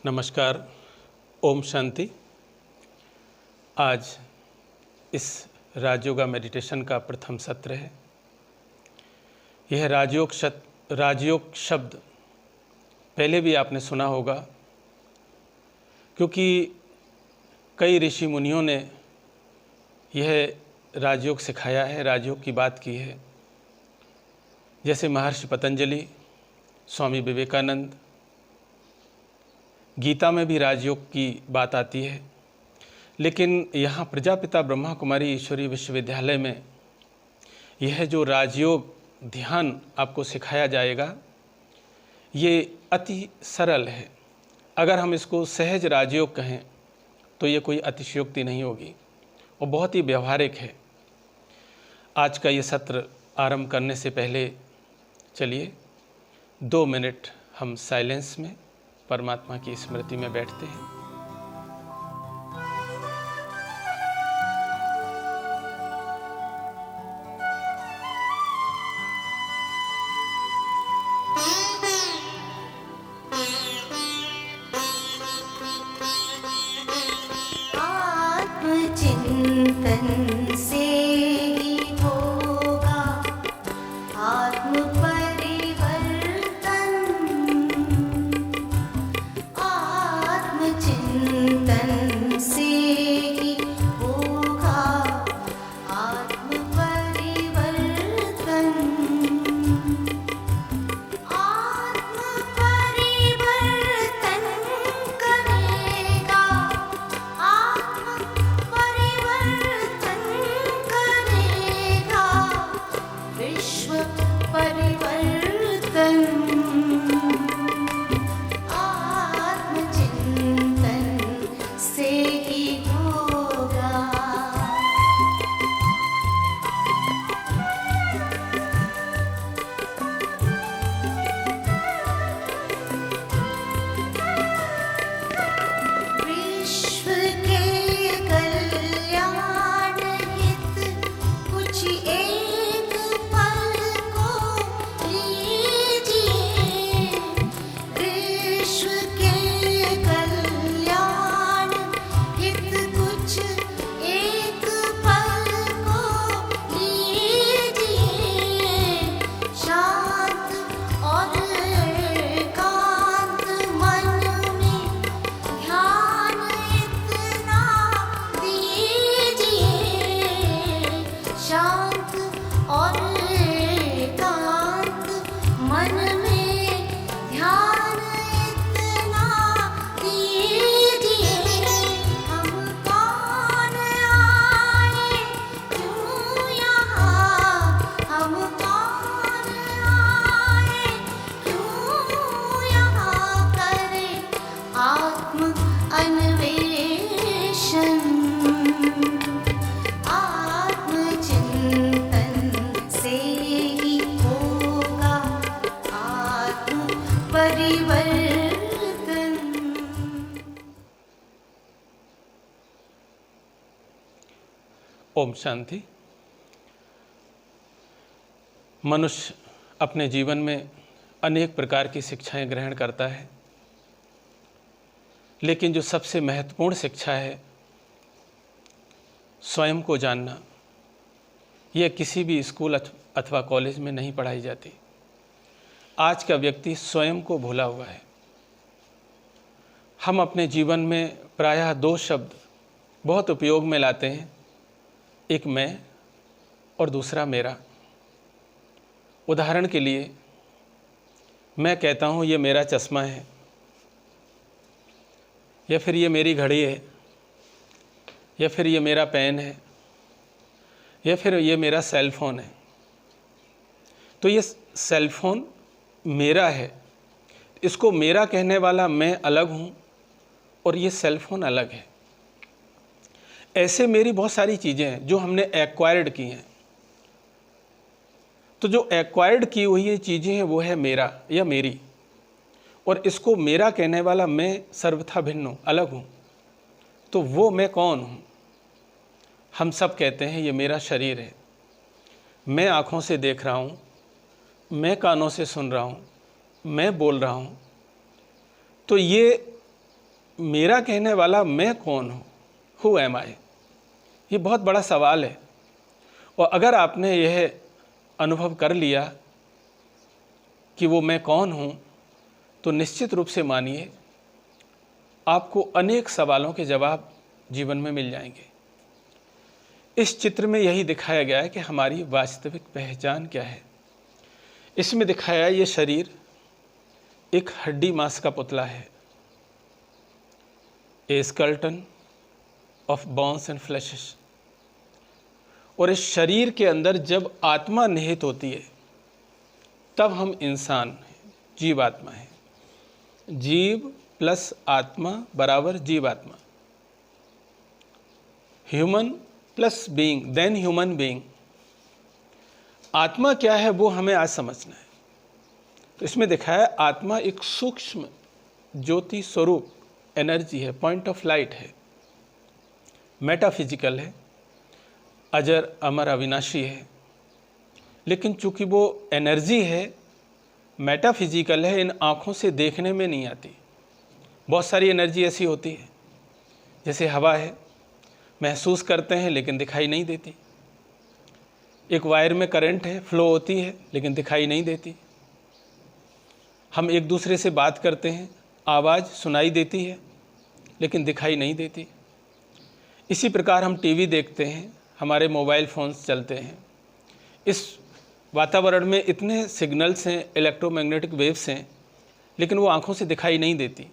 नमस्कार। ओम शांति। आज इस राजयोगा मेडिटेशन का प्रथम सत्र है। यह राजयोग शब्द पहले भी आपने सुना होगा, क्योंकि कई ऋषि मुनियों ने यह राजयोग सिखाया है, राजयोग की बात की है। जैसे महर्षि पतंजलि, स्वामी विवेकानंद, गीता में भी राजयोग की बात आती है। लेकिन यहाँ प्रजापिता ब्रह्मा कुमारी ईश्वरीय विश्वविद्यालय में यह जो राजयोग ध्यान आपको सिखाया जाएगा, ये अति सरल है। अगर हम इसको सहज राजयोग कहें तो ये कोई अतिशयोक्ति नहीं होगी और बहुत ही व्यवहारिक है। आज का ये सत्र आरंभ करने से पहले चलिए 2 मिनट हम साइलेंस में परमात्मा की स्मृति में बैठते हैं। चिंतन से ही होगा आत्म परिवर्तन। आत्म चिंतन से ही होगा आत्म परिवर्तन। आत्म परिवर्तन करेगा, आत्म परिवर्तन करेगा, विश्व परिवर्तन। आत्मचिंतन से ही होगा। विश्व के कल्याण हित कुछ एक पल को लीजिए। विश्व के कल्याण हित कुछ एक पल को लीजिए। शांत और एकांत मन में ध्यान इतना दीजिए। शांत और एकांत मन में ध्यान इतना दीजिए। हम कौन आए क्यों यहाँ, हम कौन आए क्यों यहाँ, करें आत्म अन्वेषण। आत्मचिंतन से ही होगा आत्म परिवर्तन। ओम शांति। मनुष्य अपने जीवन में अनेक प्रकार की शिक्षाएं ग्रहण करता है, लेकिन जो सबसे महत्वपूर्ण शिक्षा है, स्वयं को जानना, यह किसी भी स्कूल अथवा कॉलेज में नहीं पढ़ाई जाती। आज का व्यक्ति स्वयं को भूला हुआ है। हम अपने जीवन में प्रायः 2 शब्द बहुत उपयोग में लाते हैं, एक मैं और दूसरा मेरा। उदाहरण के लिए मैं कहता हूँ ये मेरा चश्मा है, या फिर ये मेरी घड़ी है, या फिर ये मेरा पेन है, या फिर ये मेरा सेल फोन है। तो ये सेल फोन मेरा है, इसको मेरा कहने वाला मैं अलग हूँ और ये सेल फोन अलग है। ऐसे मेरी बहुत सारी चीज़ें हैं जो हमने एक्वायर्ड की हैं। तो जो एक्वायर्ड की हुई चीज़ें हैं वो है मेरा या मेरी, और इसको मेरा कहने वाला मैं सर्वथा भिन्न हूँ, अलग हूँ। तो वो मैं कौन हूँ? हम सब कहते हैं ये मेरा शरीर है, मैं आँखों से देख रहा हूँ, मैं कानों से सुन रहा हूँ, मैं बोल रहा हूँ। तो ये मेरा कहने वाला मैं कौन हूँ, हु एम आई, ये बहुत बड़ा सवाल है। और अगर आपने यह अनुभव कर लिया कि वो मैं कौन हूँ, तो निश्चित रूप से मानिए आपको अनेक सवालों के जवाब जीवन में मिल जाएंगे। इस चित्र में यही दिखाया गया है कि हमारी वास्तविक पहचान क्या है। इसमें दिखाया है ये शरीर एक हड्डी मांस का पुतला है, a skeleton of bones and fleshes. और इस शरीर के अंदर जब आत्मा निहित होती है तब हम इंसान हैं, जीवात्मा है। जीव प्लस आत्मा बराबर जीवात्मा, human plus being then human being. आत्मा क्या है वो हमें आज समझना है। तो इसमें दिखाया है आत्मा एक सूक्ष्म ज्योति स्वरूप एनर्जी है, पॉइंट ऑफ लाइट है, मेटाफिजिकल है, अजर अमर अविनाशी है। लेकिन चूंकि वो एनर्जी है, मेटाफिजिकल है, इन आँखों से देखने में नहीं आती। बहुत सारी एनर्जी ऐसी होती है जैसे हवा है, महसूस करते हैं लेकिन दिखाई नहीं देती। एक वायर में करंट है, फ्लो होती है लेकिन दिखाई नहीं देती। हम एक दूसरे से बात करते हैं, आवाज़ सुनाई देती है लेकिन दिखाई नहीं देती। इसी प्रकार हम टीवी देखते हैं, हमारे मोबाइल फ़ोन्स चलते हैं। इस वातावरण में इतने सिग्नल्स हैं, इलेक्ट्रोमैग्नेटिक वेव्स हैं, लेकिन वो आँखों से दिखाई नहीं देती,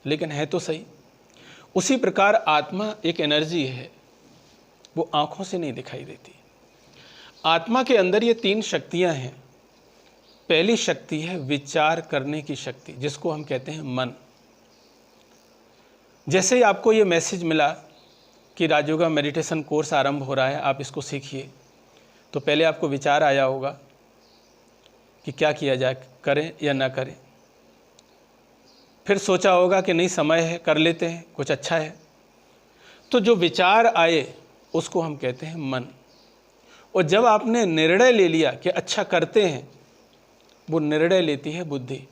लेकिन है तो सही। उसी प्रकार आत्मा एक एनर्जी है, वो आँखों से नहीं दिखाई देती। आत्मा के अंदर ये 3 शक्तियाँ हैं। पहली शक्ति है विचार करने की शक्ति, जिसको हम कहते हैं मन। जैसे ही आपको ये मैसेज मिला कि राजयोगा मेडिटेशन कोर्स आरंभ हो रहा है, आप इसको सीखिए, तो पहले आपको विचार आया होगा कि क्या किया जाए, करें या ना करें। फिर सोचा होगा कि नहीं समय है, कर लेते हैं, कुछ अच्छा है। तो जो विचार आए उसको हम कहते हैं मन। और जब आपने निर्णय ले लिया कि अच्छा करते हैं, वो निर्णय लेती है बुद्धि,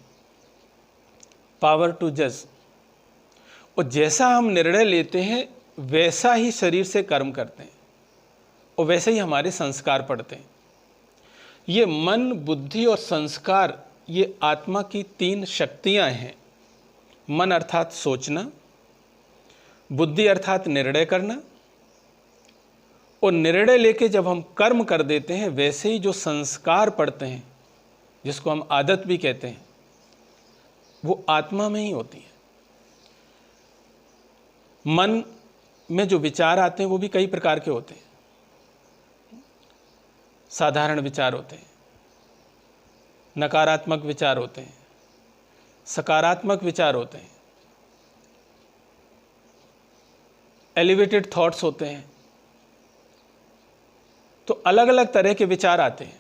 पावर टू जज। और जैसा हम निर्णय लेते हैं वैसा ही शरीर से कर्म करते हैं और वैसे ही हमारे संस्कार पड़ते हैं। ये मन, बुद्धि और संस्कार, ये आत्मा की 3 शक्तियां हैं। मन अर्थात सोचना, बुद्धि अर्थात निर्णय करना, और निर्णय लेके जब हम कर्म कर देते हैं वैसे ही जो संस्कार पड़ते हैं, जिसको हम आदत भी कहते हैं, वो आत्मा में ही होती है। मन में जो विचार आते हैं वो भी कई प्रकार के होते हैं। साधारण विचार होते हैं, नकारात्मक विचार होते हैं, सकारात्मक विचार होते हैं, एलिवेटेड थॉट्स होते हैं। तो अलग अलग तरह के विचार आते हैं।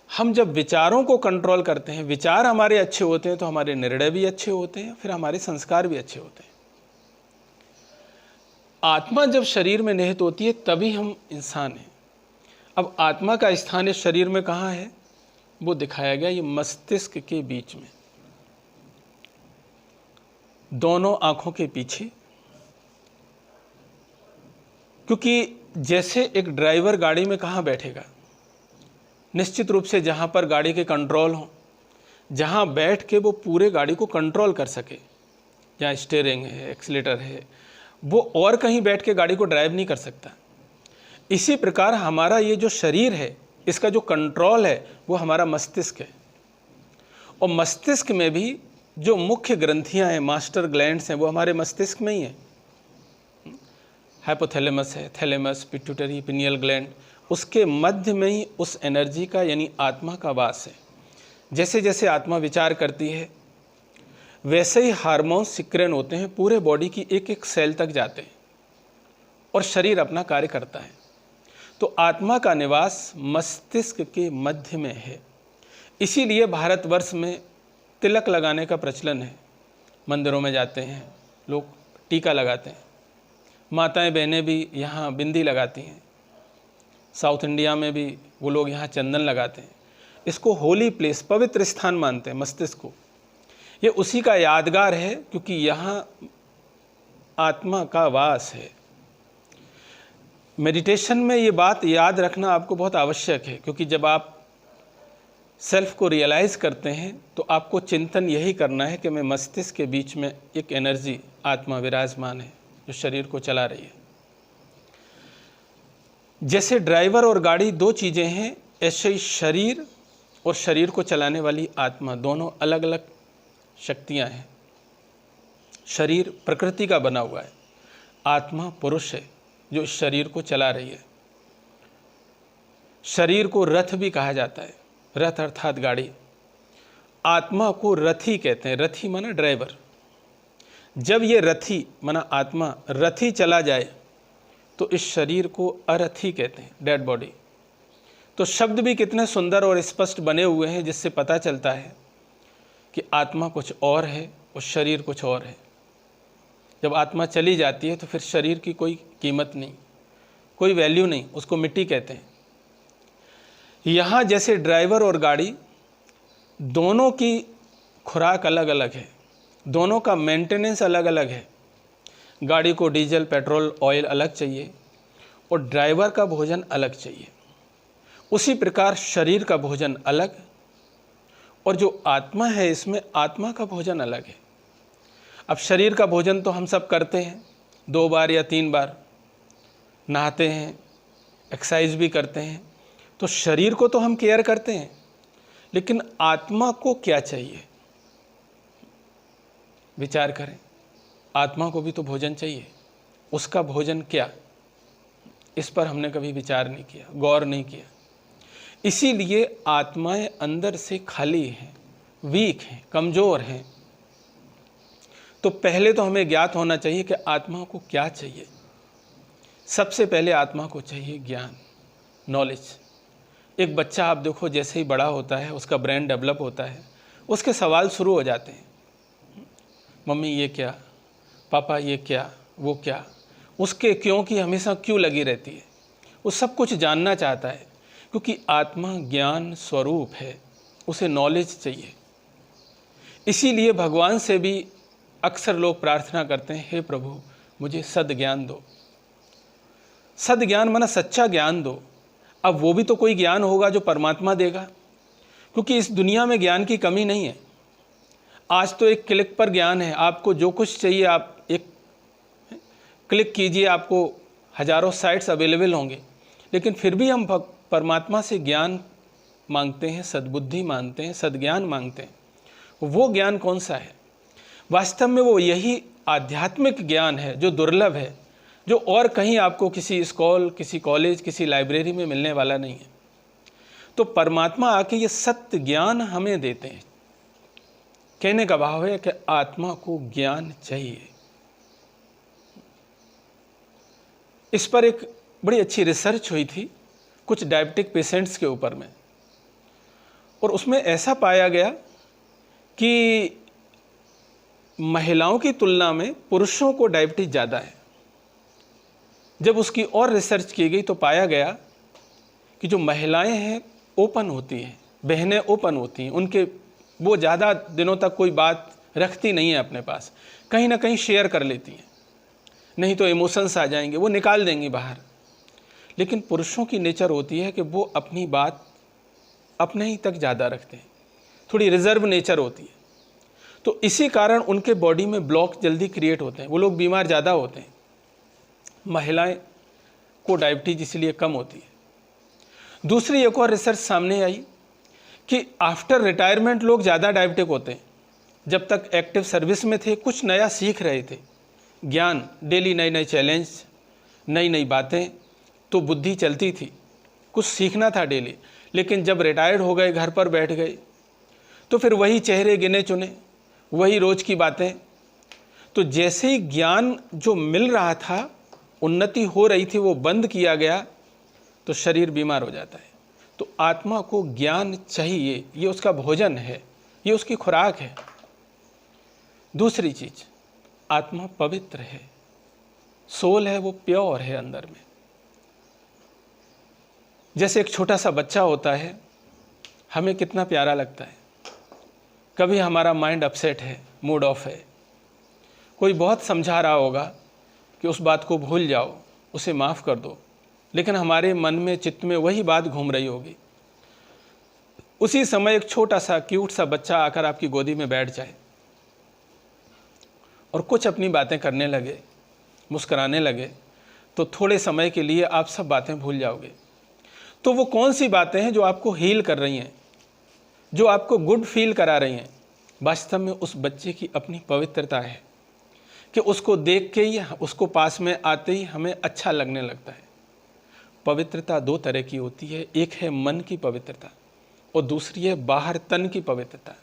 हम जब विचारों को कंट्रोल करते हैं, विचार हमारे अच्छे होते हैं, तो हमारे निर्णय भी अच्छे होते हैं, फिर हमारे संस्कार भी अच्छे होते हैं। आत्मा जब शरीर में निहित होती है तभी हम इंसान हैं। अब आत्मा का स्थान इस शरीर में कहाँ है, वो दिखाया गया ये मस्तिष्क के बीच में, दोनों आंखों के पीछे। क्योंकि जैसे एक ड्राइवर गाड़ी में कहाँ बैठेगा, निश्चित रूप से जहाँ पर गाड़ी के कंट्रोल हो, जहाँ बैठ के वो पूरे गाड़ी को कंट्रोल कर सके, जहाँ स्टीयरिंग है, एक्सीलेटर है, वो और कहीं बैठ के गाड़ी को ड्राइव नहीं कर सकता। इसी प्रकार हमारा ये जो शरीर है, इसका जो कंट्रोल है वो हमारा मस्तिष्क है। और मस्तिष्क में भी जो मुख्य ग्रंथियां हैं, मास्टर ग्लैंड्स हैं, वो हमारे मस्तिष्क में ही है। हाइपोथैलेमस है, थैलेमस, पिट्यूटरी, पिनियल ग्लैंड, उसके मध्य में ही उस एनर्जी का यानी आत्मा का वास है। जैसे जैसे आत्मा विचार करती है वैसे ही हार्मोन्स सिक्रेन होते हैं, पूरे बॉडी की एक एक सेल तक जाते हैं और शरीर अपना कार्य करता है। तो आत्मा का निवास मस्तिष्क के मध्य में है। इसीलिए भारतवर्ष में तिलक लगाने का प्रचलन है। मंदिरों में जाते हैं लोग, टीका लगाते हैं। माताएं बहनें भी यहाँ बिंदी लगाती हैं। साउथ इंडिया में भी वो लोग यहाँ चंदन लगाते हैं। इसको होली प्लेस, पवित्र स्थान मानते हैं मस्तिष्क को। ये उसी का यादगार है, क्योंकि यहाँ आत्मा का वास है। मेडिटेशन में ये बात याद रखना आपको बहुत आवश्यक है, क्योंकि जब आप सेल्फ को रियलाइज़ करते हैं तो आपको चिंतन यही करना है कि मैं मस्तिष्क के बीच में एक एनर्जी आत्मा विराजमान है जो शरीर को चला रही है। जैसे ड्राइवर और गाड़ी दो चीज़ें हैं, ऐसे ही शरीर और शरीर को चलाने वाली आत्मा दोनों अलग अलग शक्तियां हैं। शरीर प्रकृति का बना हुआ है, आत्मा पुरुष है जो इस शरीर को चला रही है। शरीर को रथ भी कहा जाता है, रथ अर्थात गाड़ी। आत्मा को रथी कहते हैं, रथी माना ड्राइवर। जब ये रथी माना आत्मा रथी चला जाए तो इस शरीर को अरथी कहते हैं, डेड बॉडी। तो शब्द भी कितने सुंदर और स्पष्ट बने हुए हैं, जिससे पता चलता है कि आत्मा कुछ और है और शरीर कुछ और है। जब आत्मा चली जाती है तो फिर शरीर की कोई कीमत नहीं, कोई वैल्यू नहीं, उसको मिट्टी कहते हैं। यहाँ जैसे ड्राइवर और गाड़ी दोनों की खुराक अलग अलग है, दोनों का मेंटेनेंस अलग अलग है। गाड़ी को डीजल पेट्रोल ऑयल अलग चाहिए और ड्राइवर का भोजन अलग चाहिए। उसी प्रकार शरीर का भोजन अलग और जो आत्मा है इसमें आत्मा का भोजन अलग है। अब शरीर का भोजन तो हम सब करते हैं, 2 बार या 3 बार नहाते हैं, एक्सरसाइज भी करते हैं, तो शरीर को तो हम केयर करते हैं, लेकिन आत्मा को क्या चाहिए? विचार करें, आत्मा को भी तो भोजन चाहिए, उसका भोजन क्या? इस पर हमने कभी विचार नहीं किया, गौर नहीं किया। इसीलिए आत्माएं अंदर से खाली हैं, वीक हैं, कमज़ोर हैं। तो पहले तो हमें ज्ञात होना चाहिए कि आत्मा को क्या चाहिए। सबसे पहले आत्मा को चाहिए ज्ञान, नॉलेज। एक बच्चा आप देखो, जैसे ही बड़ा होता है उसका ब्रेन डेवलप होता है, उसके सवाल शुरू हो जाते हैं, मम्मी ये क्या, पापा ये क्या, वो क्या। उसके क्यों की हमेशा क्यों लगी रहती है, वो सब कुछ जानना चाहता है, क्योंकि आत्मा ज्ञान स्वरूप है, उसे नॉलेज चाहिए। इसीलिए भगवान से भी अक्सर लोग प्रार्थना करते हैं, हे प्रभु मुझे सद्ज्ञान दो। सद्ज्ञान माना सच्चा ज्ञान दो। अब वो भी तो कोई ज्ञान होगा जो परमात्मा देगा, क्योंकि इस दुनिया में ज्ञान की कमी नहीं है। आज तो एक क्लिक पर ज्ञान है, आपको जो कुछ चाहिए आप एक क्लिक कीजिए, आपको हजारों साइट्स अवेलेबल होंगे। लेकिन फिर भी हम परमात्मा से ज्ञान मांगते हैं, सद्बुद्धि मांगते हैं, सद्ज्ञान मांगते हैं। वो ज्ञान कौन सा है? वास्तव में वो यही आध्यात्मिक ज्ञान है जो दुर्लभ है, जो और कहीं आपको किसी स्कूल, किसी कॉलेज, किसी लाइब्रेरी में मिलने वाला नहीं है। तो परमात्मा आके ये सत्य ज्ञान हमें देते हैं। कहने का भाव है कि आत्मा को ज्ञान चाहिए। इस पर एक बड़ी अच्छी रिसर्च हुई थी कुछ डायबिटिक पेशेंट्स के ऊपर में, और उसमें ऐसा पाया गया कि महिलाओं की तुलना में पुरुषों को डायबिटीज ज़्यादा है। जब उसकी और रिसर्च की गई तो पाया गया कि जो महिलाएं हैं ओपन होती हैं, बहनें ओपन होती हैं, उनके वो ज़्यादा दिनों तक कोई बात रखती नहीं है अपने पास, कहीं ना कहीं शेयर कर लेती हैं, नहीं तो इमोशंस आ जाएंगे, वो निकाल देंगी बाहर। लेकिन पुरुषों की नेचर होती है कि वो अपनी बात अपने ही तक ज़्यादा रखते हैं, थोड़ी रिजर्व नेचर होती है। तो इसी कारण उनके बॉडी में ब्लॉक जल्दी क्रिएट होते हैं, वो लोग बीमार ज़्यादा होते हैं। महिलाएं को डायबिटीज इसलिए कम होती है। दूसरी एक और रिसर्च सामने आई कि आफ्टर रिटायरमेंट लोग ज़्यादा डायबिटिक होते हैं। जब तक एक्टिव सर्विस में थे, कुछ नया सीख रहे थे, ज्ञान, डेली नए नए चैलेंज, नई नई बातें, तो बुद्धि चलती थी, कुछ सीखना था डेली। लेकिन जब रिटायर्ड हो गए, घर पर बैठ गए, तो फिर वही चेहरे गिने चुने, वही रोज़ की बातें। तो जैसे ही ज्ञान जो मिल रहा था, उन्नति हो रही थी, वो बंद किया गया, तो शरीर बीमार हो जाता है। तो आत्मा को ज्ञान चाहिए, ये उसका भोजन है, ये उसकी खुराक है। दूसरी चीज, आत्मा पवित्र है, सोल है, वो प्योर है अंदर में। जैसे एक छोटा सा बच्चा होता है, हमें कितना प्यारा लगता है। कभी हमारा माइंड अपसेट है, मूड ऑफ है, कोई बहुत समझा रहा होगा, कि उस बात को भूल जाओ, उसे माफ़ कर दो, लेकिन हमारे मन में, चित्त में वही बात घूम रही होगी। उसी समय एक छोटा सा क्यूट सा बच्चा आकर आपकी गोदी में बैठ जाए और कुछ अपनी बातें करने लगे, मुस्कुराने लगे, तो थोड़े समय के लिए आप सब बातें भूल जाओगे। तो वो कौन सी बातें हैं जो आपको हील कर रही हैं, जो आपको गुड फील करा रही हैं? वास्तव में उस बच्चे की अपनी पवित्रता है कि उसको देख के ही, उसको पास में आते ही हमें अच्छा लगने लगता है। पवित्रता दो तरह की होती है, एक है मन की पवित्रता और दूसरी है बाहर तन की पवित्रता।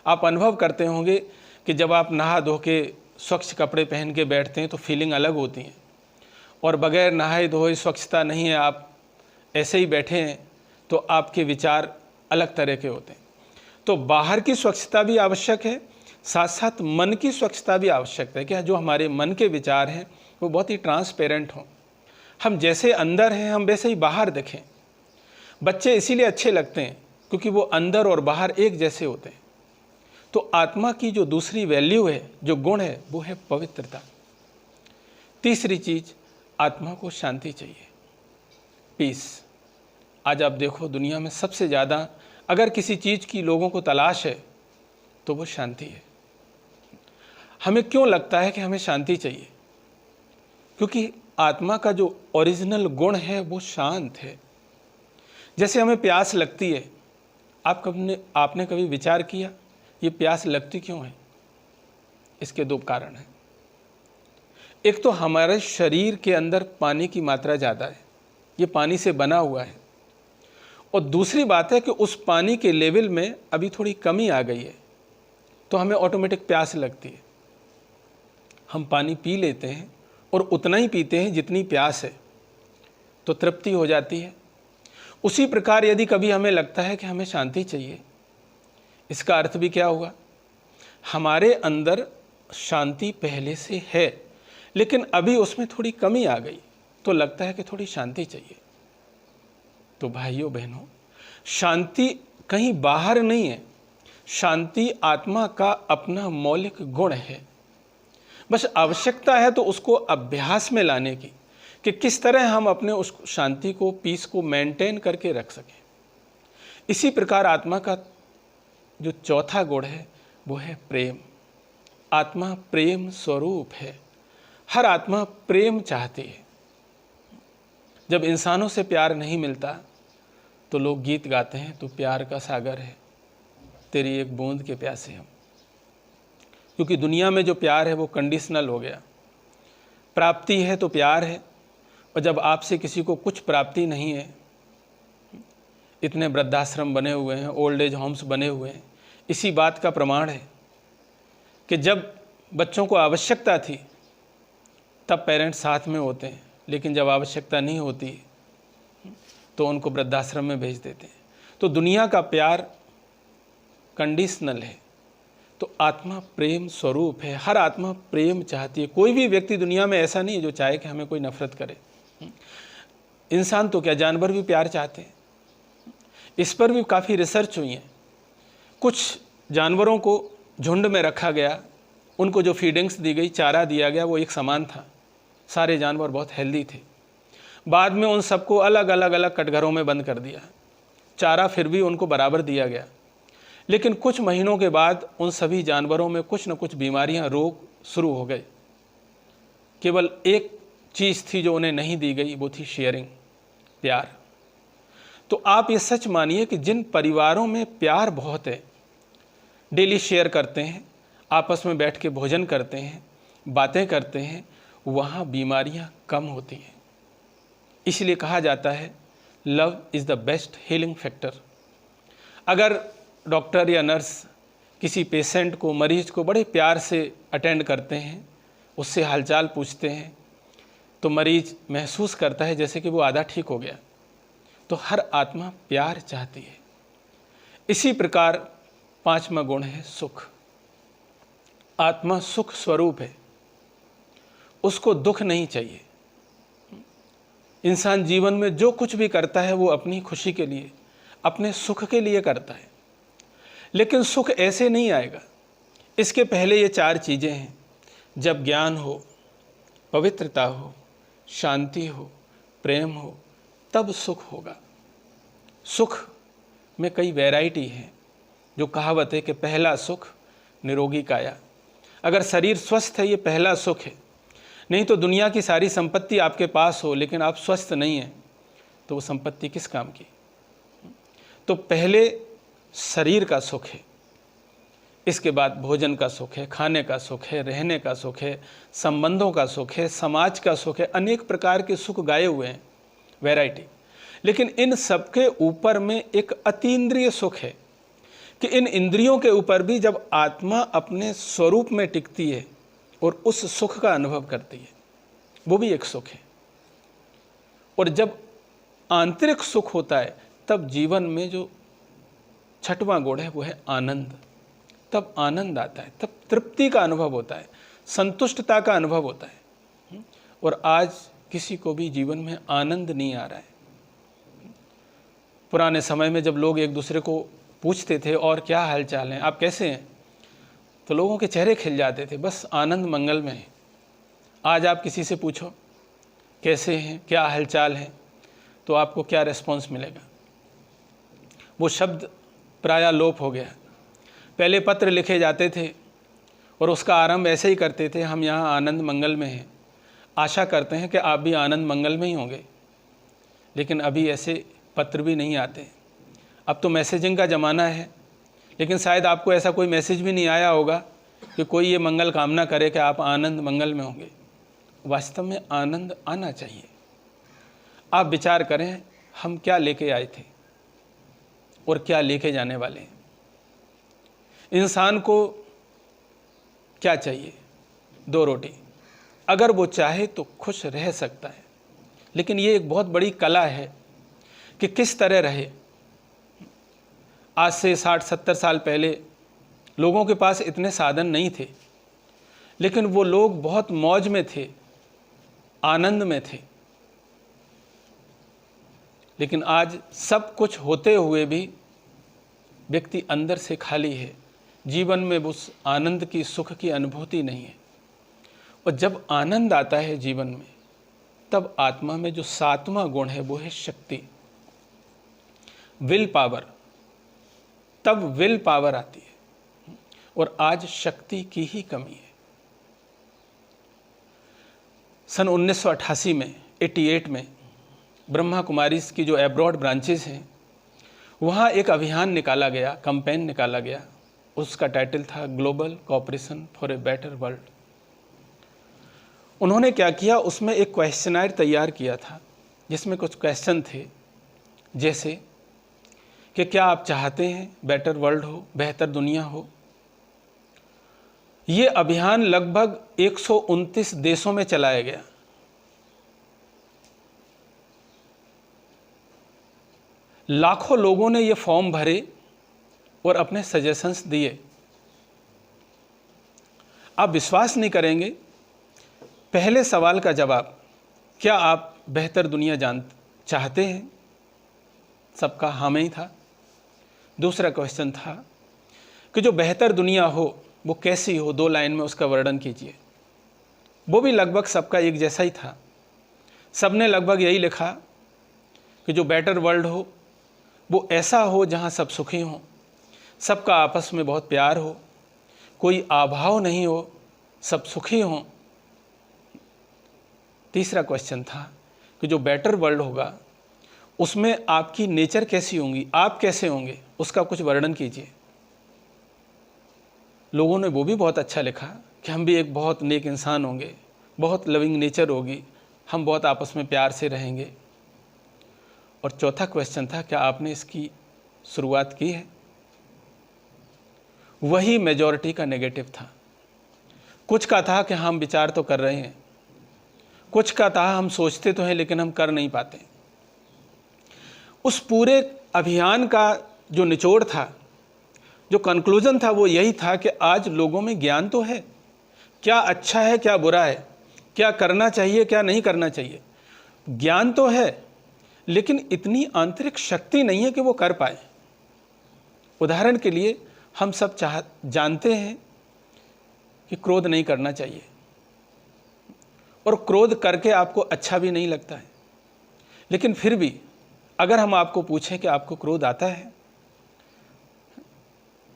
आप अनुभव करते होंगे कि जब आप नहा धो के स्वच्छ कपड़े पहन के बैठते हैं तो फीलिंग अलग होती है, और बगैर नहाए धोए, स्वच्छता नहीं है, आप ऐसे ही बैठे हैं, तो आपके विचार अलग तरह के होते हैं। तो बाहर की स्वच्छता भी आवश्यक है, साथ साथ मन की स्वच्छता भी आवश्यक है कि जो हमारे मन के विचार हैं वो बहुत ही ट्रांसपेरेंट हों। हम जैसे अंदर हैं हम वैसे ही बाहर दिखें। बच्चे इसीलिए अच्छे लगते हैं क्योंकि वो अंदर और बाहर एक जैसे होते हैं। तो आत्मा की जो दूसरी वैल्यू है, जो गुण है, वो है पवित्रता। तीसरी चीज, आत्मा को शांति चाहिए, पीस। आज आप देखो दुनिया में सबसे ज़्यादा अगर किसी चीज़ की लोगों को तलाश है तो वो शांति है। हमें क्यों लगता है कि हमें शांति चाहिए? क्योंकि आत्मा का जो ओरिजिनल गुण है वो शांत है। जैसे हमें प्यास लगती है, आपने कभी विचार किया ये प्यास लगती क्यों है? इसके दो कारण हैं। एक तो हमारे शरीर के अंदर पानी की मात्रा ज़्यादा है, ये पानी से बना हुआ है, और दूसरी बात है कि उस पानी के लेवल में अभी थोड़ी कमी आ गई है, तो हमें ऑटोमेटिक प्यास लगती है। हम पानी पी लेते हैं और उतना ही पीते हैं जितनी प्यास है, तो तृप्ति हो जाती है। उसी प्रकार यदि कभी हमें लगता है कि हमें शांति चाहिए, इसका अर्थ भी क्या हुआ? हमारे अंदर शांति पहले से है, लेकिन अभी उसमें थोड़ी कमी आ गई, तो लगता है कि थोड़ी शांति चाहिए। तो भाइयों बहनों, शांति कहीं बाहर नहीं है, शांति आत्मा का अपना मौलिक गुण है। बस आवश्यकता है तो उसको अभ्यास में लाने की, कि किस तरह हम अपने उस शांति को, पीस को मेंटेन करके रख सकें। इसी प्रकार आत्मा का जो चौथा गुण है वो है प्रेम। आत्मा प्रेम स्वरूप है। हर आत्मा प्रेम चाहती है। जब इंसानों से प्यार नहीं मिलता तो लोग गीत गाते हैं, तो प्यार का सागर है, तेरी एक बूंद के प्यासे हम। क्योंकि दुनिया में जो प्यार है वो कंडीशनल हो गया। प्राप्ति है तो प्यार है, और जब आपसे किसी को कुछ प्राप्ति नहीं है, इतने वृद्धाश्रम बने हुए हैं, ओल्ड एज होम्स बने हुए हैं, इसी बात का प्रमाण है कि जब बच्चों को आवश्यकता थी तब पेरेंट्स साथ में होते हैं, लेकिन जब आवश्यकता नहीं होती तो उनको वृद्धाश्रम में भेज देते हैं। तो दुनिया का प्यार कंडीशनल है। तो आत्मा प्रेम स्वरूप है। हर आत्मा प्रेम चाहती है। कोई भी व्यक्ति दुनिया में ऐसा नहीं है जो चाहे कि हमें कोई नफरत करे। इंसान तो क्या, जानवर भी प्यार चाहते हैं। इस पर भी काफ़ी रिसर्च हुई है। कुछ जानवरों को झुंड में रखा गया, उनको जो फीडिंग्स दी गई, चारा दिया गया, वो एक समान था। सारे जानवर बहुत हेल्दी थे। बाद में उन सबको अलग अलग कटघरों में बंद कर दिया। चारा फिर भी उनको बराबर दिया गया, लेकिन कुछ महीनों के बाद उन सभी जानवरों में कुछ न कुछ बीमारियां, रोग शुरू हो गए। केवल एक चीज़ थी जो उन्हें नहीं दी गई, वो थी शेयरिंग, प्यार। तो आप ये सच मानिए कि जिन परिवारों में प्यार बहुत है, डेली शेयर करते हैं, आपस में बैठ के भोजन करते हैं, बातें करते हैं, वहाँ बीमारियाँ कम होती हैं। इसलिए कहा जाता है love is the best healing factor. अगर डॉक्टर या नर्स किसी पेशेंट को, मरीज को बड़े प्यार से अटेंड करते हैं, उससे हालचाल पूछते हैं, तो मरीज महसूस करता है जैसे कि वो आधा ठीक हो गया। तो हर आत्मा प्यार चाहती है। इसी प्रकार पांचवा गुण है सुख। आत्मा सुख स्वरूप है, उसको दुख नहीं चाहिए। इंसान जीवन में जो कुछ भी करता है वो अपनी खुशी के लिए, अपने सुख के लिए करता है। लेकिन सुख ऐसे नहीं आएगा। इसके पहले ये चार चीज़ें हैं। जब ज्ञान हो, पवित्रता हो, शांति हो, प्रेम हो, तब सुख होगा। सुख में कई वैरायटी है। जो कहावत है कि पहला सुख निरोगी काया, अगर शरीर स्वस्थ है ये पहला सुख है। नहीं तो दुनिया की सारी संपत्ति आपके पास हो लेकिन आप स्वस्थ नहीं हैं तो वो संपत्ति किस काम की। तो पहले शरीर का सुख है, इसके बाद भोजन का सुख है, खाने का सुख है, रहने का सुख है, संबंधों का सुख है, समाज का सुख है। अनेक प्रकार के सुख गाए हुए हैं, वैरायटी। लेकिन इन सबके ऊपर में एक अतीन्द्रिय सुख है कि इन इंद्रियों के ऊपर भी जब आत्मा अपने स्वरूप में टिकती है और उस सुख का अनुभव करती है, वो भी एक सुख है। और जब आंतरिक सुख होता है तब जीवन में जो छठवां गुण है वो है आनंद। तब आनंद आता है, तब तृप्ति का अनुभव होता है, संतुष्टता का अनुभव होता है। और आज किसी को भी जीवन में आनंद नहीं आ रहा है। पुराने समय में जब लोग एक दूसरे को पूछते थे और क्या हाल चाल हैं, आप कैसे हैं, तो लोगों के चेहरे खिल जाते थे, बस आनंद मंगल में है। आज आप किसी से पूछो कैसे हैं, क्या हाल चाल है, तो आपको क्या रिस्पॉन्स मिलेगा। वो शब्द प्रायः लोप हो गया। पहले पत्र लिखे जाते थे और उसका आरंभ ऐसे ही करते थे, हम यहाँ आनंद मंगल में हैं, आशा करते हैं कि आप भी आनंद मंगल में ही होंगे। लेकिन अभी ऐसे पत्र भी नहीं आते। अब तो मैसेजिंग का ज़माना है, लेकिन शायद आपको ऐसा कोई मैसेज भी नहीं आया होगा कि कोई ये मंगल कामना करे कि आप आनंद मंगल में होंगे। वास्तव में आनंद आना चाहिए। आप विचार करें, हम क्या लेके आए थे और क्या लेके जाने वाले हैं। इंसान को क्या चाहिए? 2 रोटी। अगर वो चाहे तो खुश रह सकता है, लेकिन ये एक बहुत बड़ी कला है कि किस तरह रहे। आज से 60-70 साल पहले लोगों के पास इतने साधन नहीं थे, लेकिन वो लोग बहुत मौज में थे, आनंद में थे। लेकिन आज सब कुछ होते हुए भी व्यक्ति अंदर से खाली है, जीवन में उस आनंद की, सुख की अनुभूति नहीं है। और जब आनंद आता है जीवन में, तब आत्मा में जो 7वां गुण है वो है शक्ति, विल पावर। तब विल पावर आती है और आज शक्ति की ही कमी है। सन 1988 में 88 में ब्रह्मा कुमारीज की जो एब्रॉड ब्रांचेस हैं, वहाँ एक अभियान निकाला गया, कैंपेन निकाला गया। उसका टाइटल था global cooperation for a better world. उन्होंने क्या किया, उसमें एक क्वेश्चनर तैयार किया था जिसमें कुछ क्वेश्चन थे, जैसे कि क्या आप चाहते हैं बेटर वर्ल्ड हो, बेहतर दुनिया हो। ये अभियान लगभग 129 देशों में चलाया गया। लाखों लोगों ने ये फॉर्म भरे और अपने सजेशंस दिए। आप विश्वास नहीं करेंगे, पहले सवाल का जवाब, क्या आप बेहतर दुनिया चाहते हैं, सबका हाँ में ही था। दूसरा क्वेश्चन था कि जो बेहतर दुनिया हो वो कैसी हो, 2 लाइन में उसका वर्णन कीजिए। वो भी लगभग सबका एक जैसा ही था। सबने लगभग यही लिखा कि जो बेटर वर्ल्ड हो वो ऐसा हो जहाँ सब सुखी हों, सबका आपस में बहुत प्यार हो, कोई अभाव नहीं हो, सब सुखी हों। तीसरा क्वेश्चन था कि जो बेटर वर्ल्ड होगा उसमें आपकी नेचर कैसी होंगी, आप कैसे होंगे, उसका कुछ वर्णन कीजिए। लोगों ने वो भी बहुत अच्छा लिखा कि हम भी एक बहुत नेक इंसान होंगे, बहुत लविंग नेचर होगी, हम बहुत आपस में प्यार से रहेंगे। और चौथा क्वेश्चन था, क्या आपने इसकी शुरुआत की है। वही मेजॉरिटी का नेगेटिव था। कुछ का था कि हम विचार तो कर रहे हैं, कुछ का था हम सोचते तो हैं लेकिन हम कर नहीं पाते। उस पूरे अभियान का जो निचोड़ था, जो कंक्लूजन था, वो यही था कि आज लोगों में ज्ञान तो है, क्या अच्छा है क्या बुरा है, क्या करना चाहिए क्या नहीं करना चाहिए, ज्ञान तो है, लेकिन इतनी आंतरिक शक्ति नहीं है कि वो कर पाए। उदाहरण के लिए हम सब जानते हैं कि क्रोध नहीं करना चाहिए, और क्रोध करके आपको अच्छा भी नहीं लगता है। लेकिन फिर भी अगर हम आपको पूछें कि आपको क्रोध आता है,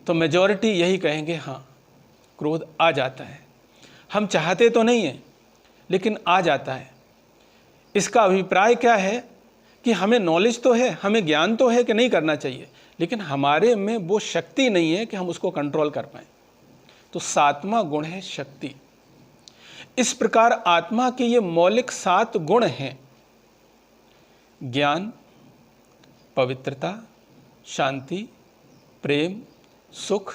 तो मेजॉरिटी यही कहेंगे हाँ, क्रोध आ जाता है। हम चाहते तो नहीं हैं, लेकिन आ जाता है। इसका अभिप्राय क्या है कि हमें नॉलेज तो है, हमें ज्ञान तो है कि नहीं करना चाहिए, लेकिन हमारे में वो शक्ति नहीं है कि हम उसको कंट्रोल कर पाएं। तो 7वां गुण है शक्ति। इस प्रकार आत्मा के ये मौलिक 7 गुण हैं: ज्ञान, पवित्रता, शांति, प्रेम, सुख,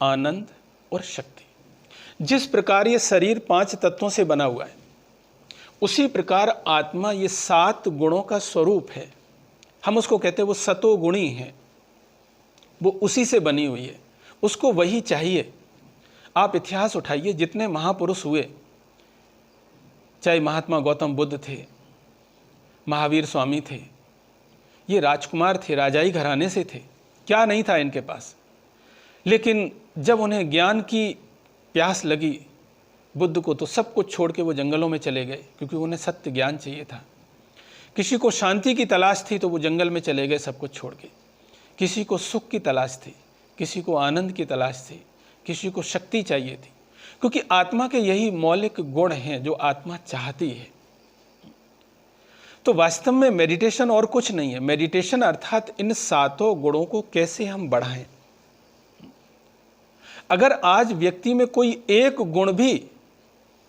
आनंद और शक्ति। जिस प्रकार ये शरीर 5 तत्वों से बना हुआ है, उसी प्रकार आत्मा ये 7 गुणों का स्वरूप है। हम उसको कहते हैं वो सतोगुणी है, वो उसी से बनी हुई है, उसको वही चाहिए। आप इतिहास उठाइए, जितने महापुरुष हुए, चाहे महात्मा गौतम बुद्ध थे, महावीर स्वामी थे, ये राजकुमार थे, राजाई घराने से थे, क्या नहीं था इनके पास। लेकिन जब उन्हें ज्ञान की प्यास लगी बुद्ध को, तो सब कुछ छोड़ के वो जंगलों में चले गए, क्योंकि उन्हें सत्य ज्ञान चाहिए था। किसी को शांति की तलाश थी तो वो जंगल में चले गए सब कुछ छोड़ के। किसी को सुख की तलाश थी, किसी को आनंद की तलाश थी, किसी को शक्ति चाहिए थी, क्योंकि आत्मा के यही मौलिक गुण हैं जो आत्मा चाहती है। तो वास्तव में मेडिटेशन और कुछ नहीं है। मेडिटेशन अर्थात इन 7 गुणों को कैसे हम बढ़ाएं। अगर आज व्यक्ति में कोई एक गुण भी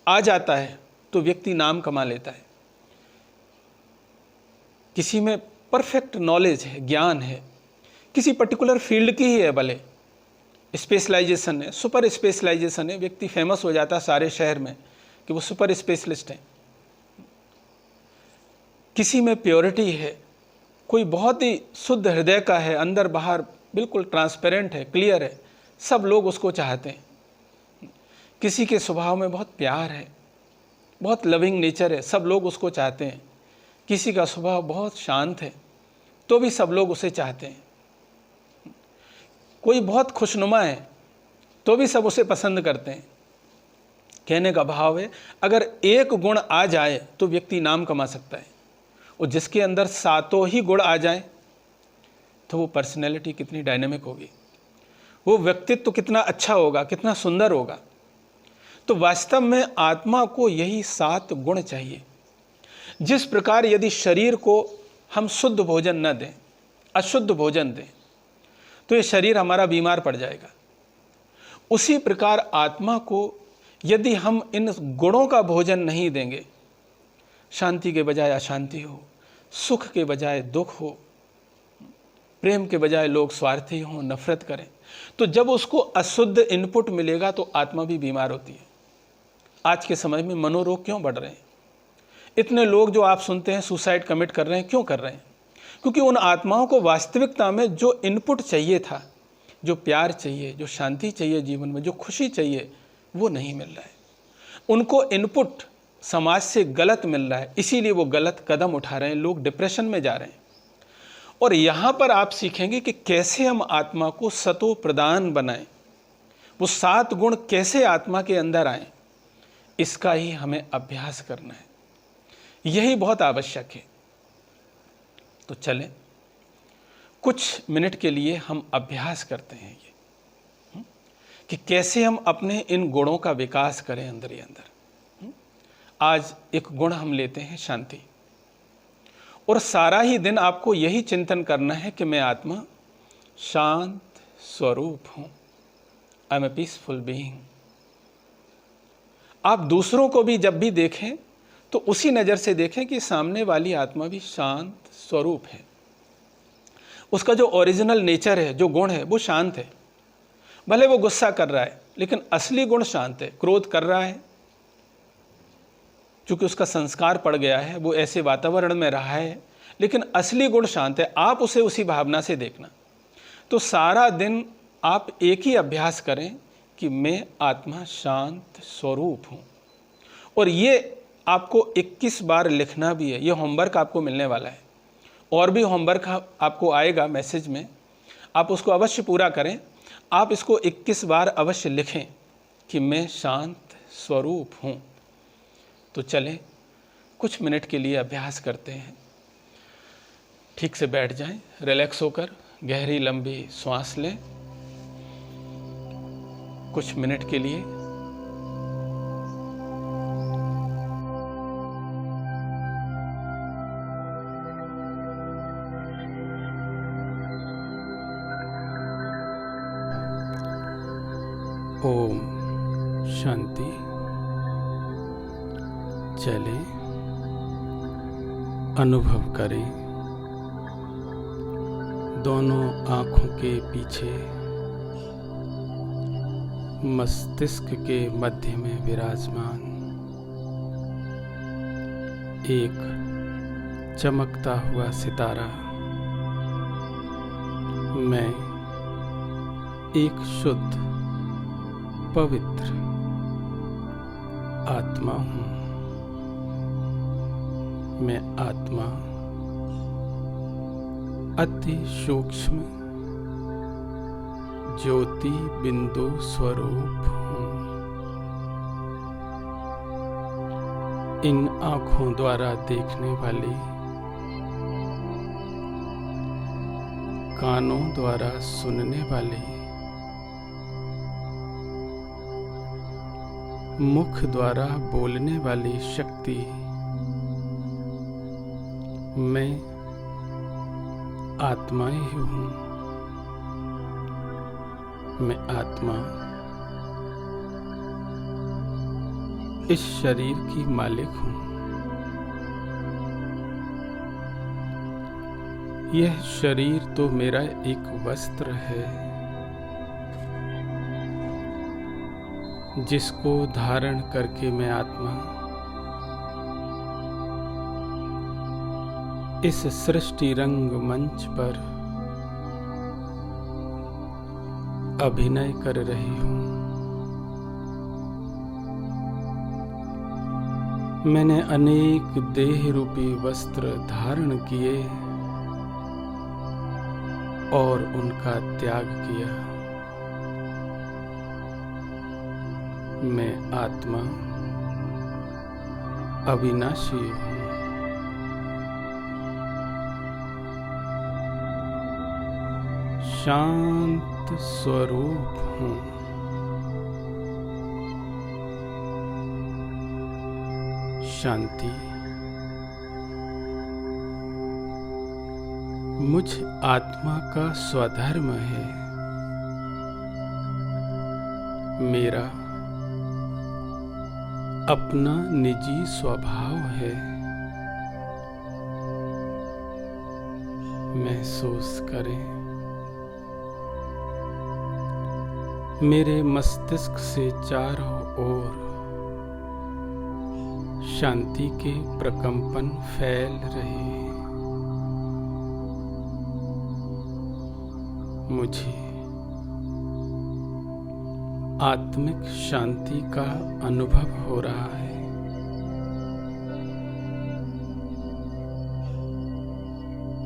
आ जाता है तो व्यक्ति नाम कमा लेता है। किसी में परफेक्ट नॉलेज है, ज्ञान है, किसी पर्टिकुलर फील्ड की ही है, भले स्पेशलाइजेशन है, सुपर स्पेशलाइजेशन है, व्यक्ति फेमस हो जाता है सारे शहर में कि वो सुपर स्पेशलिस्ट है। किसी में प्योरिटी है, कोई बहुत ही शुद्ध हृदय का है, अंदर बाहर बिल्कुल ट्रांसपेरेंट है, क्लियर है, सब लोग उसको चाहते हैं। किसी के स्वभाव में बहुत प्यार है, बहुत लविंग नेचर है, सब लोग उसको चाहते हैं। किसी का स्वभाव बहुत शांत है, तो भी सब लोग उसे चाहते हैं। कोई बहुत खुशनुमा है, तो भी सब उसे पसंद करते हैं। कहने का भाव है, अगर एक गुण आ जाए तो व्यक्ति नाम कमा सकता है, और जिसके अंदर 7 ही गुण आ जाए तो वो पर्सनैलिटी कितनी डायनेमिक होगी, वो व्यक्तित्व कितना अच्छा होगा, कितना सुंदर होगा। तो वास्तव में आत्मा को यही 7 गुण चाहिए। जिस प्रकार यदि शरीर को हम शुद्ध भोजन न दें, अशुद्ध भोजन दें, तो ये शरीर हमारा बीमार पड़ जाएगा। उसी प्रकार आत्मा को यदि हम इन गुणों का भोजन नहीं देंगे, शांति के बजाय अशांति हो, सुख के बजाय दुख हो, प्रेम के बजाय लोग स्वार्थी हों, नफरत करें, तो जब उसको अशुद्ध इनपुट मिलेगा तो आत्मा भी बीमार होती है। आज के समय में मनोरोग क्यों बढ़ रहे हैं? इतने लोग जो आप सुनते हैं सुसाइड कमिट कर रहे हैं, क्यों कर रहे हैं? क्योंकि उन आत्माओं को वास्तविकता में जो इनपुट चाहिए था, जो प्यार चाहिए, जो शांति चाहिए जीवन में, जो खुशी चाहिए, वो नहीं मिल रहा है। उनको इनपुट समाज से गलत मिल रहा है, इसीलिए वो गलत कदम उठा रहे हैं, लोग डिप्रेशन में जा रहे हैं। और यहाँ पर आप सीखेंगे कि कैसे हम आत्मा को सतो प्रदान बनाएं, वो 7 गुण कैसे आत्मा के अंदर आएं, इसका ही हमें अभ्यास करना है। यही बहुत आवश्यक है। तो चलें कुछ मिनट के लिए हम अभ्यास करते हैं ये कि कैसे हम अपने इन गुणों का विकास करें अंदर ही अंदर। आज एक गुण हम लेते हैं शांति, और सारा ही दिन आपको यही चिंतन करना है कि मैं आत्मा शांत स्वरूप हूँ, I am a peaceful being. आप दूसरों को भी जब भी देखें तो उसी नज़र से देखें कि सामने वाली आत्मा भी शांत स्वरूप है। उसका जो ओरिजिनल नेचर है, जो गुण है, वो शांत है। भले वो गुस्सा कर रहा है, लेकिन असली गुण शांत है। क्रोध कर रहा है, चूँकि उसका संस्कार पड़ गया है, वो ऐसे वातावरण में रहा है, लेकिन असली गुण शांत है। आप उसे उसी भावना से देखना। तो सारा दिन आप एक ही अभ्यास करें कि मैं आत्मा शांत स्वरूप हूँ। और ये आपको 21 बार लिखना भी है। ये होमवर्क आपको मिलने वाला है, और भी होमवर्क आपको आएगा मैसेज में, आप उसको अवश्य पूरा करें। आप इसको 21 बार अवश्य लिखें कि मैं शांत स्वरूप हूँ। तो चलें कुछ मिनट के लिए अभ्यास करते हैं। ठीक से बैठ जाएं, रिलैक्स होकर गहरी लंबी श्वास लें कुछ मिनट के लिए। ओम शांति। चलें, अनुभव करें दोनों आँखों के पीछे मस्तिष्क के मध्य में विराजमान एक चमकता हुआ सितारा। मैं एक शुद्ध पवित्र आत्मा हूँ। मैं आत्मा अति सूक्ष्म ज्योति बिंदु स्वरूप हूँ। इन आँखों द्वारा देखने वाली, कानों द्वारा सुनने वाली, मुख द्वारा बोलने वाली शक्ति मैं आत्मा ही हूँ। मैं आत्मा इस शरीर की मालिक हूँ। यह शरीर तो मेरा एक वस्त्र है जिसको धारण करके मैं आत्मा इस सृष्टि रंग मंच पर अभिनय कर रही हूँ। मैंने अनेक देह रूपी वस्त्र धारण किए और उनका त्याग किया। मैं आत्मा अविनाशी हूँ। शांत स्वरूप हूँ। शांति मुझ आत्मा का स्वधर्म है। मेरा अपना निजी स्वभाव है। महसूस करें, मेरे मस्तिष्क से चारों ओर शांति के प्रकंपन फैल रहे। मुझे आत्मिक शांति का अनुभव हो रहा है।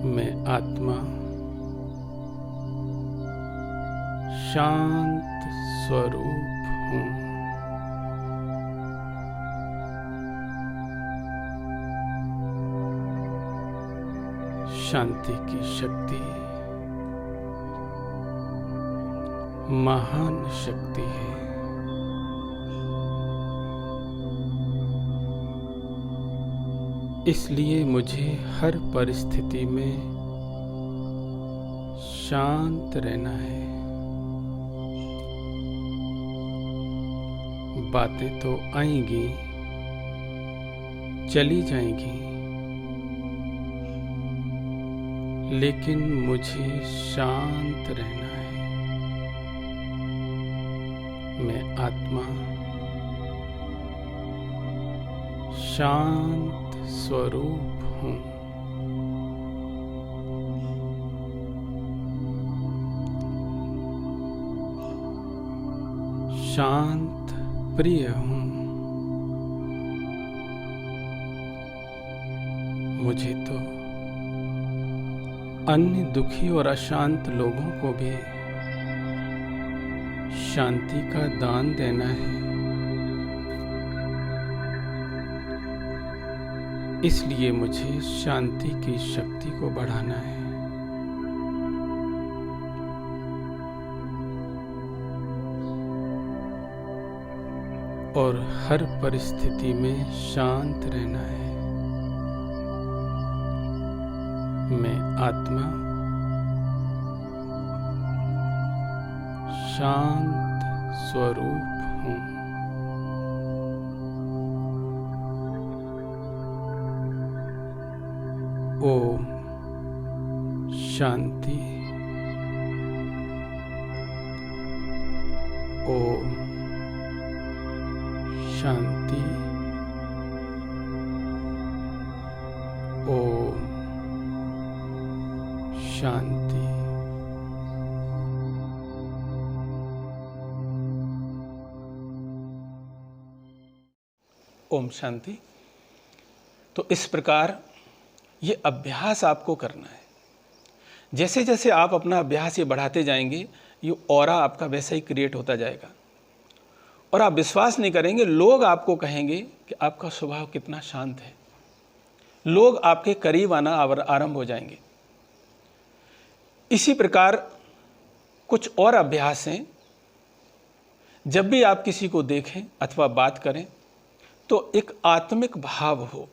मैं आत्मा शांत स्वरूप हूँ। शांति की शक्ति महान शक्ति है। इसलिए मुझे हर परिस्थिति में शांत रहना है। बातें तो आएंगी, चली जाएंगी, लेकिन मुझे शांत रहना है। मैं आत्मा शांत स्वरूप हूँ। शांत प्रिय हूँ। मुझे तो अन्य दुखी और अशांत लोगों को भी शांति का दान देना है। इसलिए मुझे शांति की शक्ति को बढ़ाना है। और हर परिस्थिति में शांत रहना है। मैं आत्मा शांत स्वरूप हूँ। ओम शांति। ओम शांति। ओम शांति। ओम शांति। तो इस प्रकार ये अभ्यास आपको करना है। जैसे जैसे आप अपना अभ्यास ये बढ़ाते जाएंगे, ये ऑरा आपका वैसा ही क्रिएट होता जाएगा। और आप विश्वास नहीं करेंगे, लोग आपको कहेंगे कि आपका स्वभाव कितना शांत है। लोग आपके करीब आना आरंभ हो जाएंगे। इसी प्रकार कुछ और अभ्यास हैं। जब भी आप किसी को देखें अथवा बात करें तो एक आत्मिक भाव हो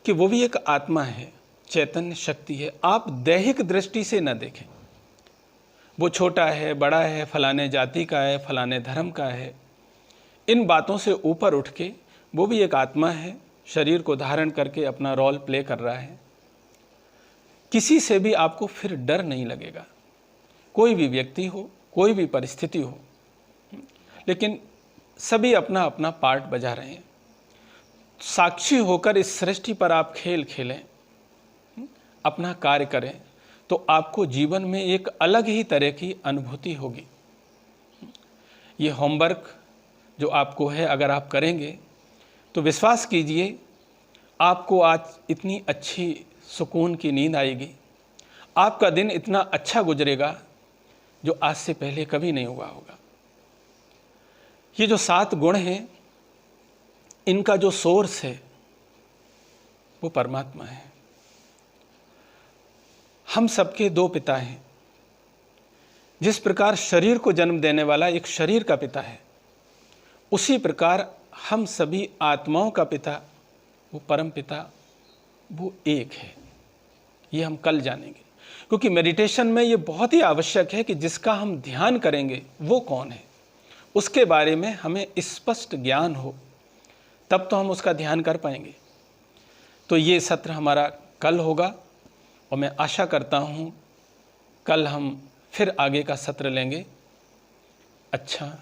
कि वो भी एक आत्मा है, चैतन्य शक्ति है। आप दैहिक दृष्टि से न देखें, वो छोटा है, बड़ा है, फलाने जाति का है, फलाने धर्म का है। इन बातों से ऊपर उठ के वो भी एक आत्मा है, शरीर को धारण करके अपना रोल प्ले कर रहा है। किसी से भी आपको फिर डर नहीं लगेगा, कोई भी व्यक्ति हो, कोई भी परिस्थिति हो, लेकिन सभी अपना अपना पार्ट बजा रहे हैं। साक्षी होकर इस सृष्टि पर आप खेल खेलें, अपना कार्य करें, तो आपको जीवन में एक अलग ही तरह की अनुभूति होगी। ये होमवर्क जो आपको है, अगर आप करेंगे तो विश्वास कीजिए आपको आज इतनी अच्छी सुकून की नींद आएगी। आपका दिन इतना अच्छा गुजरेगा जो आज से पहले कभी नहीं हुआ होगा। ये जो 7 गुण हैं, इनका जो सोर्स है वो परमात्मा है। हम सबके 2 पिता हैं। जिस प्रकार शरीर को जन्म देने वाला एक शरीर का पिता है, उसी प्रकार हम सभी आत्माओं का पिता, वो परम पिता, वो एक है। ये हम कल जानेंगे, क्योंकि मेडिटेशन में ये बहुत ही आवश्यक है कि जिसका हम ध्यान करेंगे वो कौन है, उसके बारे में हमें स्पष्ट ज्ञान हो, तब तो हम उसका ध्यान कर पाएंगे। तो ये सत्र हमारा कल होगा और मैं आशा करता हूँ कल हम फिर आगे का सत्र लेंगे। अच्छा,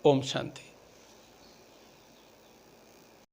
ओम शांति।